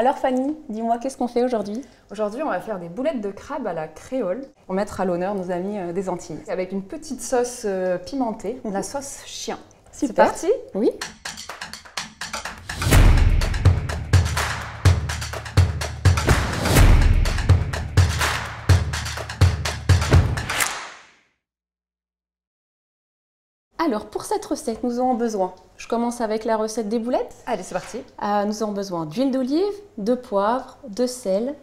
Alors Fanny, dis-moi, qu'est-ce qu'on fait aujourd'hui? Aujourd'hui, on va faire des boulettes de crabe à la créole. On mettra à l'honneur nos amis des Antilles. Avec une petite sauce pimentée, la sauce chien. C'est parti? Oui. Alors pour cette recette, nous aurons besoin, je commence avec la recette des boulettes. Allez, c'est parti. Nous aurons besoin d'huile d'olive, de poivre, de sel,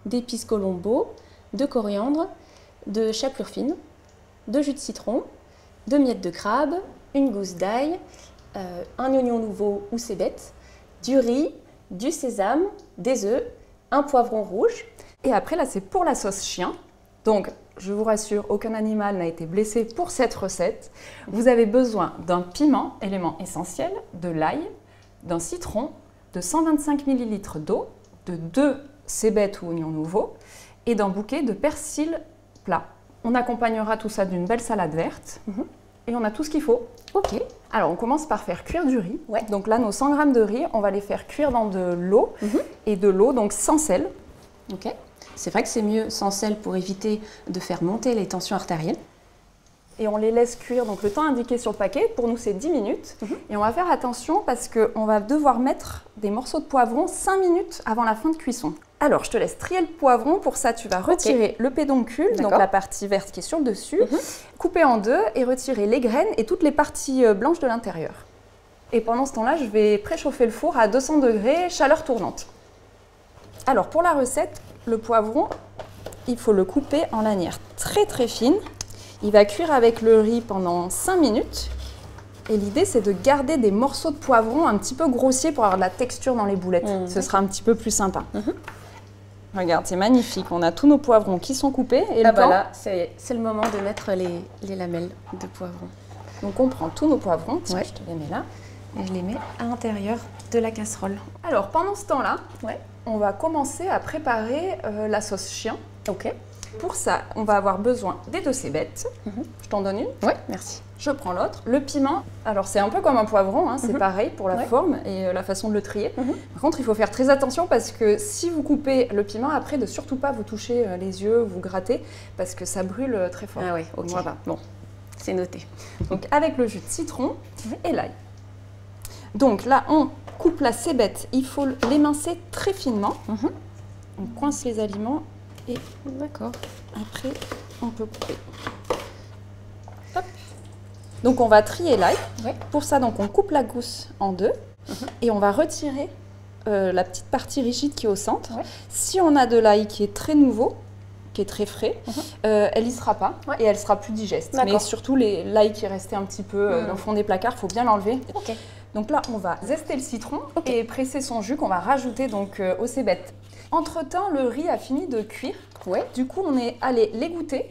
d'épices colombo, de coriandre, de chapelure fine, de jus de citron, de miettes de crabe, une gousse d'ail, un oignon nouveau ou cébette, du riz, du sésame, des œufs, un poivron rouge. Et après, là, c'est pour la sauce chien. Donc, je vous rassure, aucun animal n'a été blessé pour cette recette. Vous avez besoin d'un piment, élément essentiel, de l'ail, d'un citron, de 125 ml d'eau, de 2 cébettes ou oignons nouveaux et d'un bouquet de persil plat. On accompagnera tout ça d'une belle salade verte et on a tout ce qu'il faut. Ok. Alors, on commence par faire cuire du riz. Ouais. Donc là, nos 100 g de riz, on va les faire cuire dans de l'eau et de l'eau, donc sans sel. Ok. C'est vrai que c'est mieux sans sel pour éviter de faire monter les tensions artérielles. Et on les laisse cuire, donc le temps indiqué sur le paquet, pour nous c'est 10 minutes. Et on va faire attention parce qu'on va devoir mettre des morceaux de poivron 5 minutes avant la fin de cuisson. Alors je te laisse trier le poivron, pour ça tu vas retirer le pédoncule, donc la partie verte qui est sur le dessus, couper en deux et retirer les graines et toutes les parties blanches de l'intérieur. Et pendant ce temps-là, je vais préchauffer le four à 200 degrés, chaleur tournante. Alors pour la recette, le poivron, il faut le couper en lanières très très fines. Il va cuire avec le riz pendant 5 minutes. Et l'idée, c'est de garder des morceaux de poivron un petit peu grossiers pour avoir de la texture dans les boulettes. Ce sera un petit peu plus sympa. Regarde, c'est magnifique. On a tous nos poivrons qui sont coupés. Et là, c'est le moment de mettre les lamelles de poivron. Donc on prend tous nos poivrons. Tiens, je te les mets là. Et je les mets à l'intérieur de la casserole. Alors pendant ce temps-là, on va commencer à préparer la sauce chien. Ok. Pour ça, on va avoir besoin des 2 cébettes. Je t'en donne une? Oui, merci. Je prends l'autre. Le piment, alors c'est un peu comme un poivron, hein, c'est pareil pour la forme et la façon de le trier. Par contre, il faut faire très attention parce que si vous coupez le piment, après, de surtout pas vous toucher les yeux, vous gratter, parce que ça brûle très fort. Ah oui, ok. Voilà. Bon, c'est noté. Donc avec le jus de citron et l'ail. Donc là, on coupe la cébette, il faut l'émincer très finement. On coince les aliments et après, on peut couper. Hop. Donc on va trier l'ail. Pour ça, donc, on coupe la gousse en deux et on va retirer la petite partie rigide qui est au centre. Si on a de l'ail qui est très nouveau, qui est très frais, elle n'y sera pas et elle sera plus digeste. Mais surtout, l'ail qui est resté un petit peu dans le fond des placards, il faut bien l'enlever. Donc là, on va zester le citron et presser son jus qu'on va rajouter donc aux cébettes. Entre-temps, le riz a fini de cuire. Du coup, on est allé l'égoutter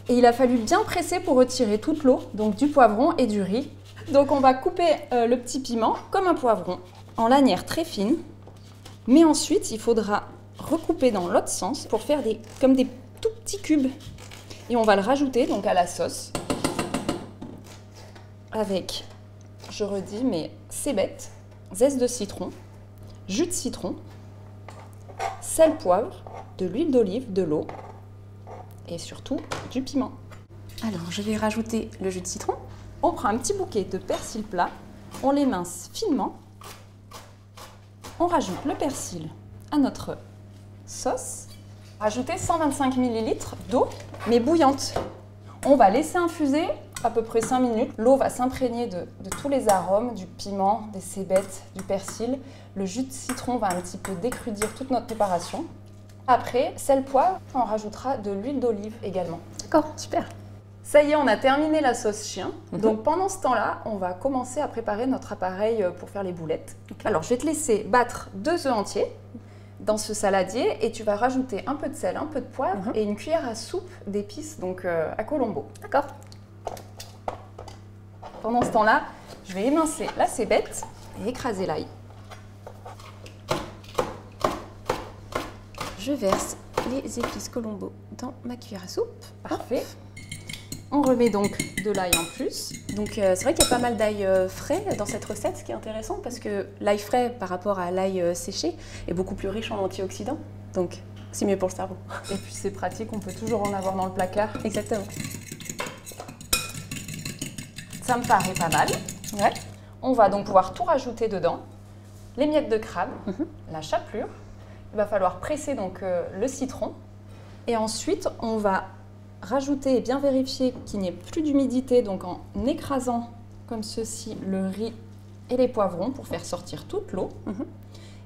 et il a fallu bien presser pour retirer toute l'eau, donc du poivron et du riz. Donc on va couper le petit piment comme un poivron en lanières très fines. Mais ensuite, il faudra recouper dans l'autre sens pour faire comme des tout petits cubes. Et on va le rajouter donc à la sauce avec, je redis, mes cébettes, zeste de citron, jus de citron, sel, poivre, de l'huile d'olive, de l'eau et surtout du piment. Alors, je vais rajouter le jus de citron. On prend un petit bouquet de persil plat, on l'émince finement, on rajoute le persil à notre sauce. Rajoutez 125 ml d'eau, mais bouillante. On va laisser infuser à peu près 5 minutes. L'eau va s'imprégner de tous les arômes, du piment, des cébettes, du persil. Le jus de citron va un petit peu décrudir toute notre préparation. Après, sel, poivre, on rajoutera de l'huile d'olive également. D'accord, super. Ça y est, on a terminé la sauce chien. Donc pendant ce temps-là, on va commencer à préparer notre appareil pour faire les boulettes. Alors je vais te laisser battre 2 œufs entiers dans ce saladier et tu vas rajouter un peu de sel, un peu de poivre et une cuillère à soupe d'épices donc à colombo. D'accord. Pendant ce temps-là, je vais émincer la cébette et écraser l'ail. Je verse les épices colombo dans ma cuillère à soupe. Parfait. On remet donc de l'ail en plus. Donc c'est vrai qu'il y a pas mal d'ail frais dans cette recette, ce qui est intéressant parce que l'ail frais par rapport à l'ail séché est beaucoup plus riche en antioxydants. Donc c'est mieux pour le cerveau. Et puis c'est pratique, on peut toujours en avoir dans le placard. Exactement. Ça me paraît pas mal. Ouais. On va donc pouvoir tout rajouter dedans. Les miettes de crabe, la chapelure. Il va falloir presser donc le citron. Et ensuite, on va rajouter et bien vérifier qu'il n'y ait plus d'humidité, donc en écrasant comme ceci le riz et les poivrons pour faire sortir toute l'eau.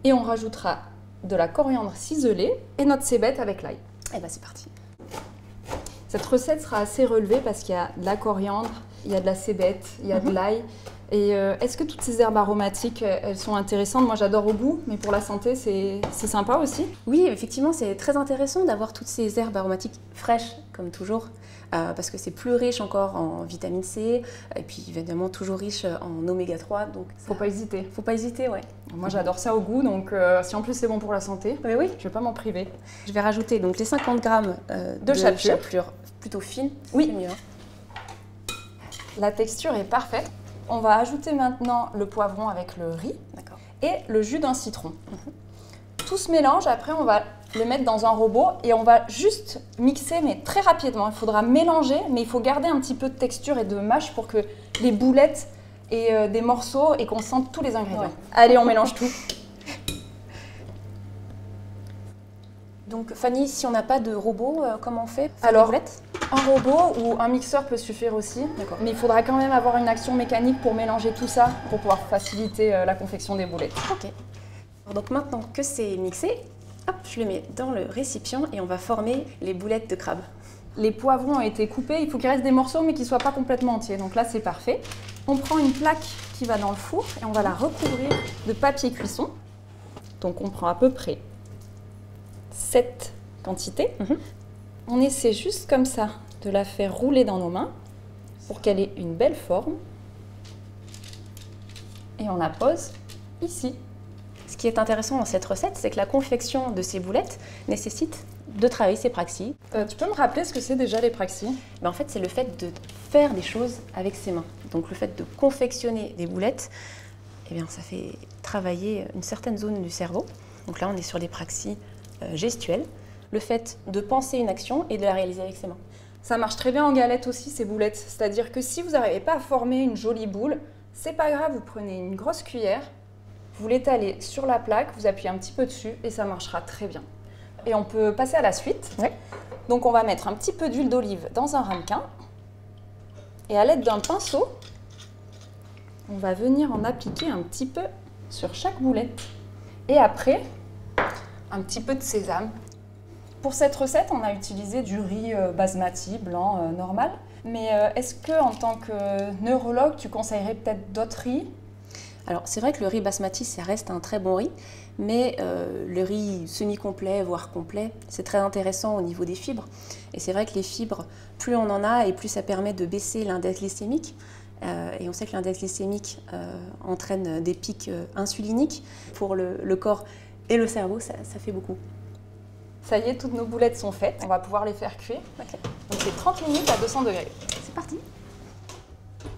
Et on rajoutera de la coriandre ciselée et notre cébette avec l'ail. Et bah c'est parti. Cette recette sera assez relevée parce qu'il y a de la coriandre, il y a de la cébette, il y a de l'ail. Et est-ce que toutes ces herbes aromatiques, elles sont intéressantes? Moi, j'adore au goût, mais pour la santé, c'est sympa aussi. Oui, effectivement, c'est très intéressant d'avoir toutes ces herbes aromatiques fraîches, comme toujours, parce que c'est plus riche encore en vitamine C, et puis évidemment toujours riche en oméga 3. Donc faut pas hésiter. Faut pas hésiter, ouais. Moi, j'adore ça au goût, donc si en plus c'est bon pour la santé, oui. Je vais pas m'en priver. Je vais rajouter donc les 50 grammes de chapelure plutôt fine. Oui. C'est mieux, hein. La texture est parfaite. On va ajouter maintenant le poivron avec le riz et le jus d'un citron. Tout se mélange, après on va le mettre dans un robot et on va juste mixer, mais très rapidement. Il faudra mélanger, mais il faut garder un petit peu de texture et de mâche pour que les boulettes aient des morceaux et qu'on sente tous les ingrédients. Ouais. Allez, on mélange tout. Donc Fanny, si on n'a pas de robot, comment on fait? Alors, un robot ou un mixeur peut suffire aussi, mais il faudra quand même avoir une action mécanique pour mélanger tout ça, pour pouvoir faciliter la confection des boulettes. Ok. Donc maintenant que c'est mixé, hop, je le mets dans le récipient et on va former les boulettes de crabe. Les poivrons ont été coupés, il faut qu'il reste des morceaux mais qu'ils ne soient pas complètement entiers, donc là c'est parfait. On prend une plaque qui va dans le four et on va la recouvrir de papier cuisson. Donc on prend à peu près cette quantité. On essaie juste comme ça de la faire rouler dans nos mains pour qu'elle ait une belle forme. Et on la pose ici. Ce qui est intéressant dans cette recette, c'est que la confection de ces boulettes nécessite de travailler ses praxis. Tu peux me rappeler ce que c'est déjà les praxis? En fait, c'est le fait de faire des choses avec ses mains. Donc le fait de confectionner des boulettes, eh bien, ça fait travailler une certaine zone du cerveau. Donc là, on est sur des praxis gestuelles. Le fait de penser une action et de la réaliser avec ses mains. Ça marche très bien en galette aussi, ces boulettes. C'est-à-dire que si vous n'arrivez pas à former une jolie boule, c'est pas grave, vous prenez une grosse cuillère, vous l'étalez sur la plaque, vous appuyez un petit peu dessus et ça marchera très bien. Et on peut passer à la suite. Ouais. Donc on va mettre un petit peu d'huile d'olive dans un ramequin et à l'aide d'un pinceau, on va venir en appliquer un petit peu sur chaque boulette. Et après, un petit peu de sésame. Pour cette recette, on a utilisé du riz basmati blanc normal. Mais est-ce que, en tant que neurologue, tu conseillerais peut-être d'autres riz? Alors, c'est vrai que le riz basmati, ça reste un très bon riz, mais le riz semi-complet, voire complet, c'est très intéressant au niveau des fibres. Et c'est vrai que les fibres, plus on en a et plus ça permet de baisser l'index glycémique. Et on sait que l'index glycémique entraîne des pics insuliniques. Pour le corps et le cerveau, ça fait beaucoup. Ça y est, toutes nos boulettes sont faites. On va pouvoir les faire cuire. Okay. Donc c'est 30 minutes à 200 degrés. C'est parti.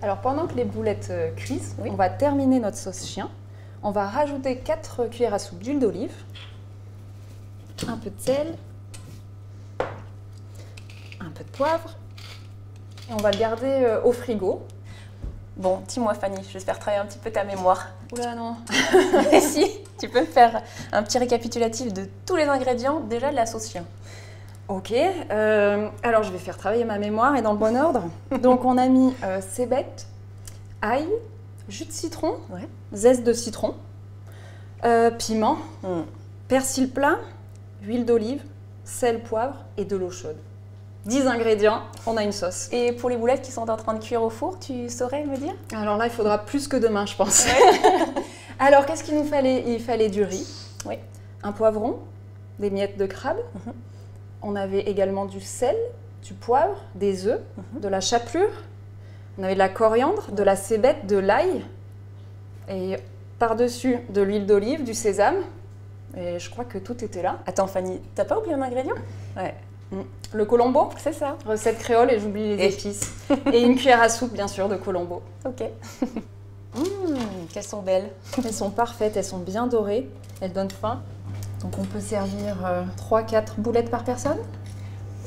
Alors pendant que les boulettes cuisent, on va terminer notre sauce chien. On va rajouter 4 cuillères à soupe d'huile d'olive, un peu de sel, un peu de poivre. Et on va le garder au frigo. Bon, dis-moi Fanny, je vais faire travailler un petit peu ta mémoire. Oula non. Mais si, tu peux me faire un petit récapitulatif de tous les ingrédients déjà de la sauce chien. Ok, alors je vais faire travailler ma mémoire et dans le bon ordre. Donc on a mis cébette, ail, jus de citron, zeste de citron, piment, persil plat, huile d'olive, sel, poivre et de l'eau chaude. 10 ingrédients, on a une sauce. Et pour les boulettes qui sont en train de cuire au four, tu saurais me dire? Alors là, il faudra plus que demain, je pense. Alors, qu'est-ce qu'il nous fallait? Il fallait du riz, un poivron, des miettes de crabe. On avait également du sel, du poivre, des œufs, de la chapelure. On avait de la coriandre, de la cébette, de l'ail. Et par-dessus, de l'huile d'olive, du sésame. Et je crois que tout était là. Attends Fanny, t'as pas oublié un ingrédient? Ouais. Le colombo, C'est ça. recette créole et j'oublie les épices. Et une cuillère à soupe, bien sûr, de colombo. Ok. Qu'elles sont belles. Elles sont parfaites, elles sont bien dorées, elles donnent faim. Donc on peut servir 3-4 boulettes par personne.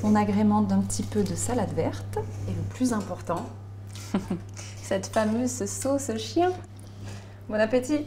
On agrémente d'un petit peu de salade verte. Et le plus important, Cette fameuse sauce chien. bon appétit.